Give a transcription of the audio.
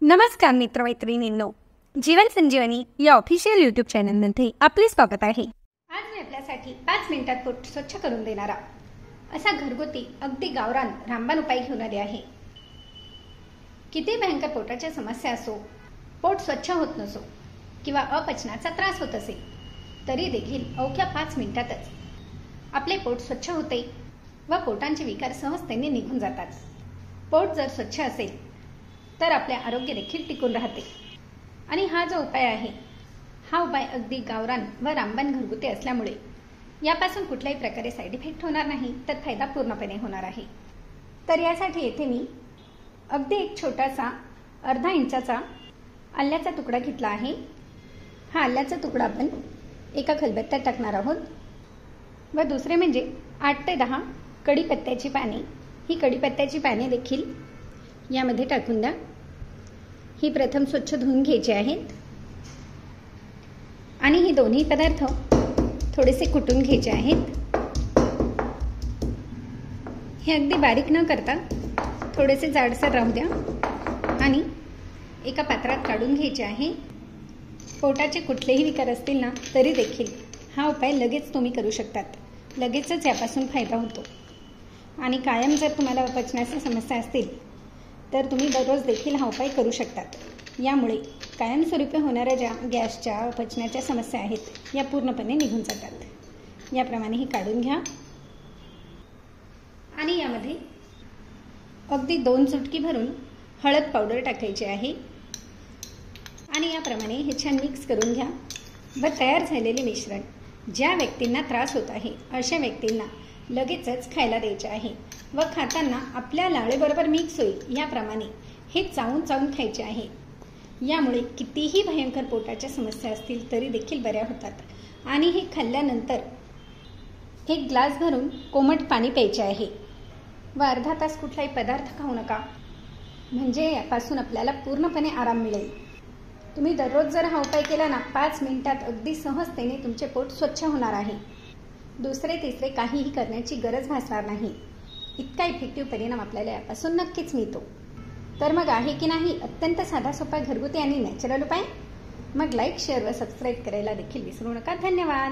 नमस्कार मित्रमैत्रिणींनो, जीवन संजीवनी या official YouTube चॅनलमध्ये आपले स्वागत आहे। आज मी आपल्यासाठी 5 मिनिटात पोट स्वच्छ करून देणारा असा घरगुती अगदी गावरान रामबाण उपाय घेऊन आले आहे। किती भयंकर पोटाच्या समस्या असो, पोट स्वच्छ होत नसो किंवा अपचनाचा त्रास होत असेल, तरी देखील अवघ्या 5 मिनिटातच आपले पोट स्वच्छ होते व पोटांचे विकार सहजतेने निघून जातात। पोट जर स्वच्छ असेल तर आपले आरोग्य देखील टिकून राहते आणि हा जो उपाय आहे, हा उपाय अगदी गावरान व रामबाण घरगुती असल्यामुळे यापासून कुठल्याही प्रकारे साईड इफेक्ट होणार नाही, तर फायदा पूर्णपणे होणार आहे। तर यासाठी येथे मी अगदी एक छोटासा अर्धा इंचाचा आल्याचा तुकडा घेतला आहे। हा आल्याचा तुकडा आपण एका खलबत्त्यात टाकणार आहोत व दुसरे म्हणजे 8 ते 10 कढीपत्त्याची पाने। ही कढीपत्त्याची पाने देखील यामध्ये टाकून द्या। ही प्रथम स्वच्छ धुवून घ्यायची आहेत आणि ही दोन्ही पदार्थ थोडेसे कुटून घ्यायचे आहेत। हे अगदी बारीक न करता थोडेसे जाडसर राहू द्या आणि एका पात्रात काढून घ्यायचे आहे। पोटाचे कुठलेही विकार असतील ना, तरी देखील हा उपाय लगेच तुम्ही करू शकतात। लगेचच यापासून फायदा होतो आणि कायम जर तुम्हाला अपचनाच्या समस्या असतील तर तुम्ही दररोज देखील हा उपाय करू शकतात। यामुळे कायमस्वरूपी होणाऱ्या ज्या गॅसच्या अपचनाच्या समस्या आहेत या पूर्णपणे निघून जातात। याप्रमाणे ही काढून घ्या आणि यामध्ये अगदी 2 चुटकी भरून हळद पावडर टाकायची आहे आणि याप्रमाणे हे छान मिक्स करून घ्या व तयार झालेले मिश्रण ज्या व्यक्तींना त्रास होत आहे अशा व्यक्तींना लगेचच खायला द्यायचे आहे व खाताना आपल्या लाळेबरोबर मिक्स होईल याप्रमाणे हे चावून चावून खायचे आहे। यामुळे कितीही भयंकर पोटाच्या समस्या असतील तरी देखील बऱ्या होतात आणि हे खाल्ल्यानंतर 1 ग्लास भरून कोमट पाणी प्यायचे आहे व अर्धा तास कुठलाही पदार्थ खाऊ नका, म्हणजे यापासून आपल्याला पूर्णपणे आराम मिळेल। तुम्ही दररोज जर हा उपाय केला ना, 5 मिनिटात अगदी सहजतेने तुमचे पोट स्वच्छ होणार आहे। दुसरे तिसरे काहीही करण्याची गरज भासणार नाही। इतका इफेक्टिव्ह परिणाम आपल्याला यापासून नक्कीच मिळतो। तर मग आहे की नाही अत्यंत साधा सोपा घरगुती आणि नॅचरल उपाय? मग लाईक, शेअर व सबस्क्राईब करायला देखील विसरू नका। धन्यवाद।